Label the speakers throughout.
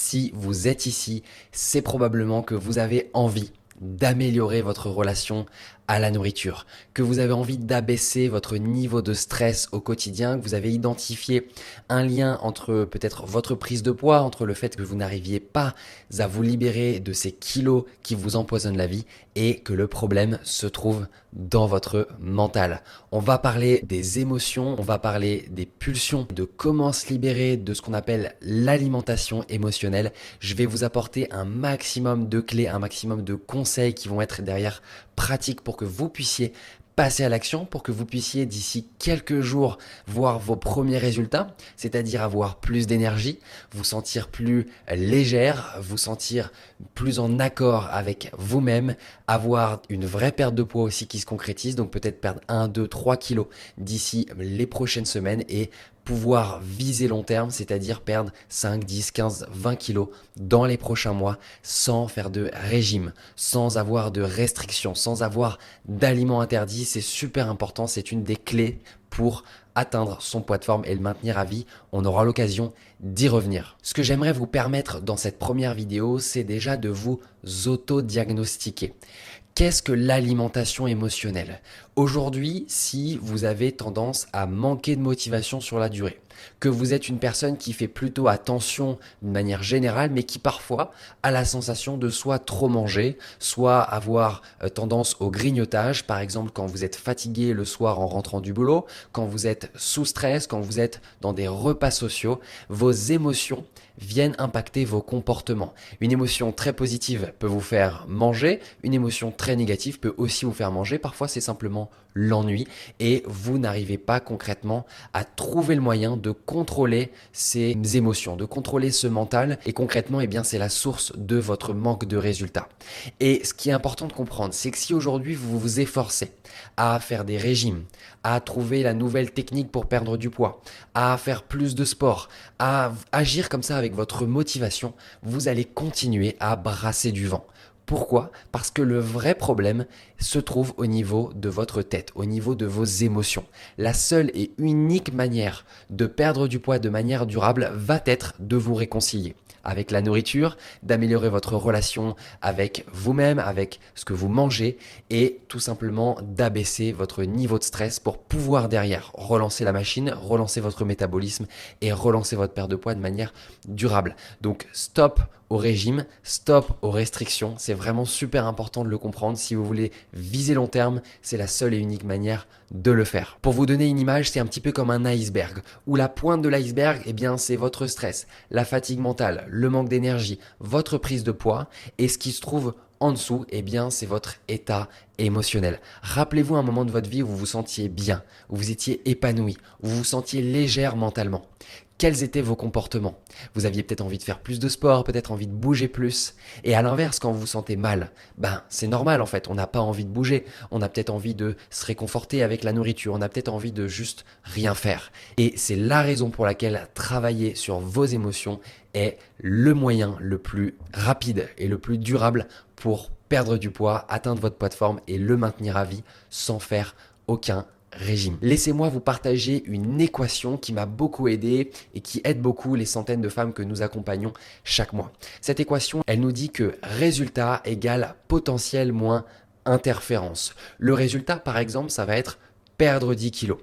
Speaker 1: Si vous êtes ici, c'est probablement que vous avez envie d'améliorer votre relation à la nourriture, que vous avez envie d'abaisser votre niveau de stress au quotidien, que vous avez identifié un lien entre peut-être votre prise de poids, entre le fait que vous n'arriviez pas à vous libérer de ces kilos qui vous empoisonnent la vie et que le problème se trouve dans votre mental. On va parler des émotions, on va parler des pulsions, de comment se libérer de ce qu'on appelle l'alimentation émotionnelle. Je vais vous apporter un maximum de clés, un maximum de conseils qui vont être derrière pratiques pour que vous puissiez passer à l'action, pour que vous puissiez d'ici quelques jours voir vos premiers résultats, c'est-à-dire avoir plus d'énergie, vous sentir plus légère, vous sentir plus en accord avec vous-même, avoir une vraie perte de poids aussi qui se concrétise, donc peut-être perdre 1, 2, 3 kilos d'ici les prochaines semaines et pouvoir viser long terme, c'est-à-dire perdre 5, 10, 15, 20 kilos dans les prochains mois sans faire de régime, sans avoir de restrictions, sans avoir d'aliments interdits. C'est super important, c'est une des clés pour atteindre son poids de forme et le maintenir à vie. On aura l'occasion d'y revenir. Ce que j'aimerais vous permettre dans cette première vidéo, c'est déjà de vous auto-diagnostiquer. Qu'est-ce que l'alimentation émotionnelle? Aujourd'hui, si vous avez tendance à manquer de motivation sur la durée, que vous êtes une personne qui fait plutôt attention d'une manière générale, mais qui parfois a la sensation de soit trop manger, soit avoir tendance au grignotage, par exemple quand vous êtes fatigué le soir en rentrant du boulot, quand vous êtes sous stress, quand vous êtes dans des repas sociaux, vos émotions viennent impacter vos comportements. Une émotion très positive peut vous faire manger, une émotion très négative peut aussi vous faire manger. Parfois, c'est simplement l'ennui et vous n'arrivez pas concrètement à trouver le moyen de contrôler ces émotions, de contrôler ce mental et concrètement, eh bien, c'est la source de votre manque de résultats. Et ce qui est important de comprendre, c'est que si aujourd'hui vous vous efforcez à faire des régimes, à trouver la nouvelle technique pour perdre du poids, à faire plus de sport, à agir comme ça avec votre motivation, vous allez continuer à brasser du vent. Pourquoi? Parce que le vrai problème se trouve au niveau de votre tête, au niveau de vos émotions. La seule et unique manière de perdre du poids de manière durable va être de vous réconcilier avec la nourriture, d'améliorer votre relation avec vous-même, avec ce que vous mangez et tout simplement d'abaisser votre niveau de stress pour pouvoir derrière relancer la machine, relancer votre métabolisme et relancer votre perte de poids de manière durable. Donc stop au régime, stop aux restrictions. C'est vraiment super important de le comprendre. Si vous voulez viser long terme, c'est la seule et unique manière de le faire. Pour vous donner une image, c'est un petit peu comme un iceberg, où la pointe de l'iceberg, eh bien, c'est votre stress, la fatigue mentale, le manque d'énergie, votre prise de poids, et ce qui se trouve en dessous, eh bien, c'est votre état émotionnel. Rappelez-vous un moment de votre vie où vous vous sentiez bien, où vous étiez épanoui, où vous vous sentiez légère mentalement. Quels étaient vos comportements? Vous aviez peut-être envie de faire plus de sport, peut-être envie de bouger plus. Et à l'inverse, quand vous vous sentez mal, c'est normal en fait, on n'a pas envie de bouger. On a peut-être envie de se réconforter avec la nourriture, on a peut-être envie de juste rien faire. Et c'est la raison pour laquelle travailler sur vos émotions est le moyen le plus rapide et le plus durable pour perdre du poids, atteindre votre poids de forme et le maintenir à vie sans faire aucun régime. Laissez-moi vous partager une équation qui m'a beaucoup aidé et qui aide beaucoup les centaines de femmes que nous accompagnons chaque mois. Cette équation, elle nous dit que résultat égale potentiel moins interférence. Le résultat, par exemple, ça va être perdre 10 kilos.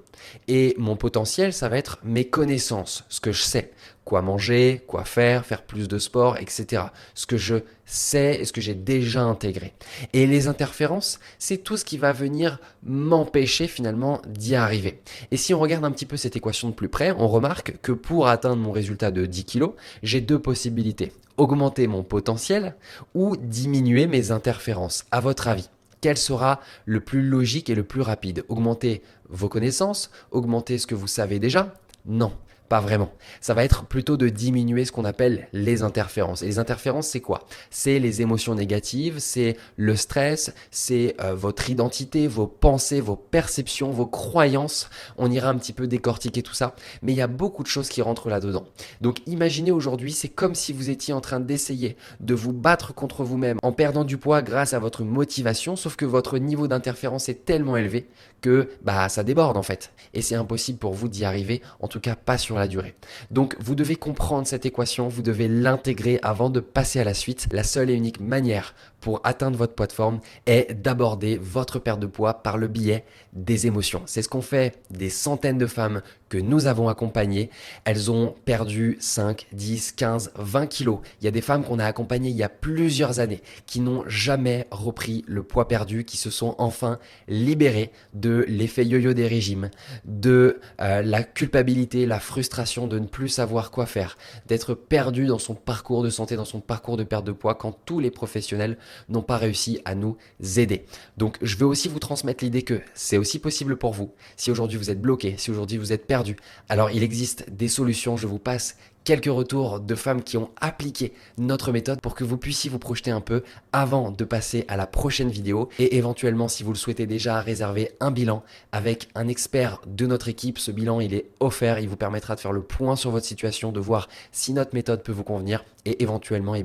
Speaker 1: Et mon potentiel, ça va être mes connaissances, ce que je sais, quoi manger, quoi faire, faire plus de sport, etc. Ce que je sais et ce que j'ai déjà intégré. Et les interférences, c'est tout ce qui va venir m'empêcher finalement d'y arriver. Et si on regarde un petit peu cette équation de plus près, on remarque que pour atteindre mon résultat de 10 kilos, j'ai deux possibilités. Augmenter mon potentiel ou diminuer mes interférences. À votre avis, quel sera le plus logique et le plus rapide? Augmenter vos connaissances? Augmenter ce que vous savez déjà? Non, pas vraiment. Ça va être plutôt de diminuer ce qu'on appelle les interférences. Et les interférences, c'est quoi? C'est les émotions négatives, c'est le stress, c'est votre identité, vos pensées, vos perceptions, vos croyances. On ira un petit peu décortiquer tout ça, mais il y a beaucoup de choses qui rentrent là-dedans. Donc imaginez aujourd'hui, c'est comme si vous étiez en train d'essayer de vous battre contre vous-même en perdant du poids grâce à votre motivation, sauf que votre niveau d'interférence est tellement élevé que ça déborde en fait. Et c'est impossible pour vous d'y arriver, en tout cas pas sur sur la durée. Donc vous devez comprendre cette équation, vous devez l'intégrer avant de passer à la suite. La seule et unique manière pour atteindre votre poids de forme est d'aborder votre perte de poids par le biais des émotions. C'est ce qu'ont fait des centaines de femmes que nous avons accompagnées. Elles ont perdu 5, 10, 15, 20 kilos. Il y a des femmes qu'on a accompagnées il y a plusieurs années qui n'ont jamais repris le poids perdu, qui se sont enfin libérées de l'effet yo-yo des régimes, de la culpabilité, la frustration de ne plus savoir quoi faire, d'être perdu dans son parcours de santé, dans son parcours de perte de poids quand tous les professionnels n'ont pas réussi à nous aider. Donc je veux aussi vous transmettre l'idée que c'est aussi possible pour vous. Si aujourd'hui vous êtes bloqué, si aujourd'hui vous êtes perdu, alors il existe des solutions. Je vous passe quelques retours de femmes qui ont appliqué notre méthode pour que vous puissiez vous projeter un peu avant de passer à la prochaine vidéo et éventuellement, si vous le souhaitez déjà, réserver un bilan avec un expert de notre équipe. Ce bilan, il est offert, il vous permettra de faire le point sur votre situation, de voir si notre méthode peut vous convenir et éventuellement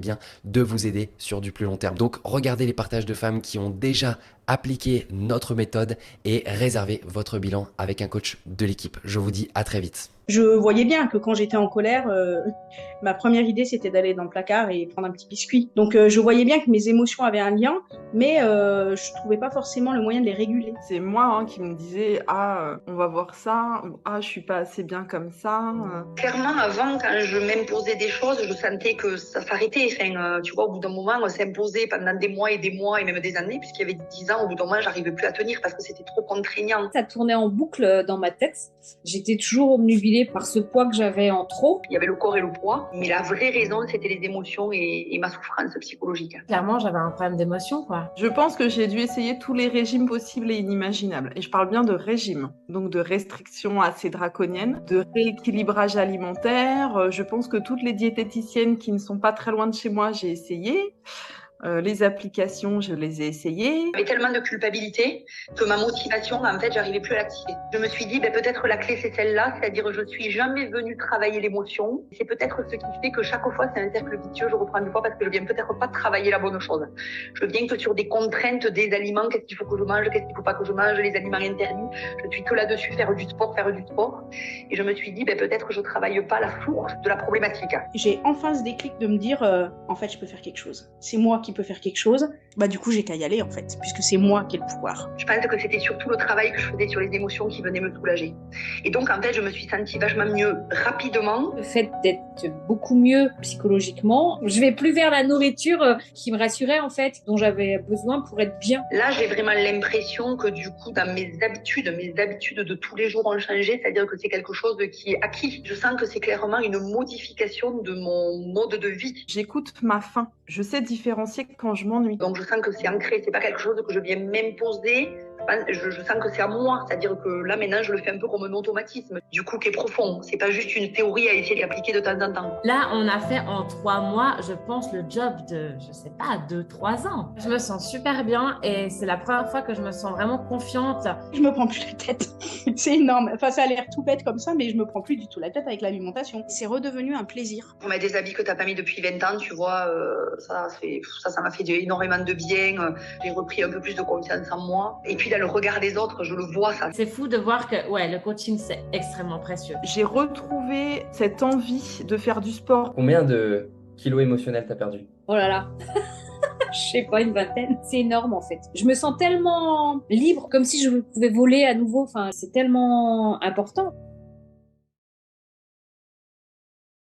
Speaker 1: de vous aider sur du plus long terme. Donc regardez les partages de femmes qui ont déjà appliqué notre méthode et réservez votre bilan avec un coach de l'équipe. Je vous dis à très vite.
Speaker 2: Je voyais bien que quand j'étais en colère, ma première idée c'était d'aller dans le placard et prendre un petit biscuit. Donc je voyais bien que mes émotions avaient un lien, mais je trouvais pas forcément le moyen de les réguler.
Speaker 3: C'est moi qui me disais on va voir ça, ou je suis pas assez bien comme ça.
Speaker 4: Clairement, avant, quand je m'imposais des choses, je sentais que ça s'arrêtait. Enfin, tu vois, au bout d'un moment, on s'imposait pendant des mois et même des années, puisqu'il y avait 10 ans, au bout d'un moment, j'arrivais plus à tenir parce que c'était trop contraignant.
Speaker 5: Ça tournait en boucle dans ma tête. J'étais toujours obnubilée par ce poids que j'avais en trop.
Speaker 4: Il y avait le corps et le poids, mais la vraie raison, c'était les émotions et ma souffrance psychologique.
Speaker 5: Clairement, j'avais un problème d'émotion, quoi.
Speaker 3: Je pense que j'ai dû essayer tous les régimes possibles et inimaginables. Et je parle bien de régime, donc de restrictions assez draconiennes, de rééquilibrage alimentaire. Je pense que toutes les diététiciennes qui ne sont pas très loin de chez moi, j'ai essayé. Les applications, je les ai essayées.
Speaker 4: J'avais tellement de culpabilité que ma motivation, en fait, j'arrivais plus à l'activer. Je me suis dit, peut-être la clé, c'est celle-là, c'est-à-dire je suis jamais venue travailler l'émotion. C'est peut-être ce qui fait que chaque fois, c'est un cercle vicieux, je reprends du poids parce que je viens peut-être pas travailler la bonne chose. Je viens que sur des contraintes des aliments, qu'est-ce qu'il faut que je mange, qu'est-ce qu'il faut pas que je mange, les aliments interdits. Je suis que là-dessus, faire du sport. Et je me suis dit, peut-être je travaille pas la source de la problématique.
Speaker 2: J'ai enfin ce déclic de me dire, en fait, je peux faire quelque chose. C'est moi qui peux faire quelque chose. Du coup, j'ai qu'à y aller, en fait, puisque c'est moi qui ai le pouvoir.
Speaker 4: Je pense que c'était surtout le travail que je faisais sur les émotions qui venait me soulager. Et donc, en fait, je me suis sentie vachement mieux rapidement.
Speaker 5: Le fait d'être beaucoup mieux psychologiquement, je vais plus vers la nourriture qui me rassurait, en fait, dont j'avais besoin pour être bien.
Speaker 4: Là, j'ai vraiment l'impression que du coup, dans mes habitudes de tous les jours ont changé, c'est-à-dire que c'est quelque chose qui est acquis. Je sens que c'est clairement une modification de mon mode de vie.
Speaker 3: J'écoute ma faim. Je sais différencier quand je m'ennuie.
Speaker 4: Donc, je sens que c'est ancré, c'est pas quelque chose que je viens m'imposer. Je sens que c'est à moi, c'est-à-dire que là maintenant je le fais un peu comme un automatisme, du coup qui est profond, c'est pas juste une théorie à essayer d'appliquer de temps en temps.
Speaker 6: Là on a fait en 3 mois, je pense, le job de, je sais pas, 2-3 ans. Je me sens super bien et c'est la première fois que je me sens vraiment confiante.
Speaker 2: Je me prends plus la tête, c'est énorme, enfin ça a l'air tout bête comme ça, mais je me prends plus du tout la tête avec l'alimentation. C'est redevenu un plaisir.
Speaker 4: On met des habits que t'as pas mis depuis 20 ans, tu vois, ça m'a fait énormément de bien, j'ai repris un peu plus de confiance en moi, et puis dans le regard des autres, je le vois ça.
Speaker 6: C'est fou de voir que le coaching c'est extrêmement précieux.
Speaker 3: J'ai retrouvé cette envie de faire du sport.
Speaker 7: Combien de kilos émotionnels t'as perdu?
Speaker 5: Oh là là. Je sais pas, une vingtaine. C'est énorme en fait. Je me sens tellement libre, comme si je pouvais voler à nouveau. Enfin, c'est tellement important.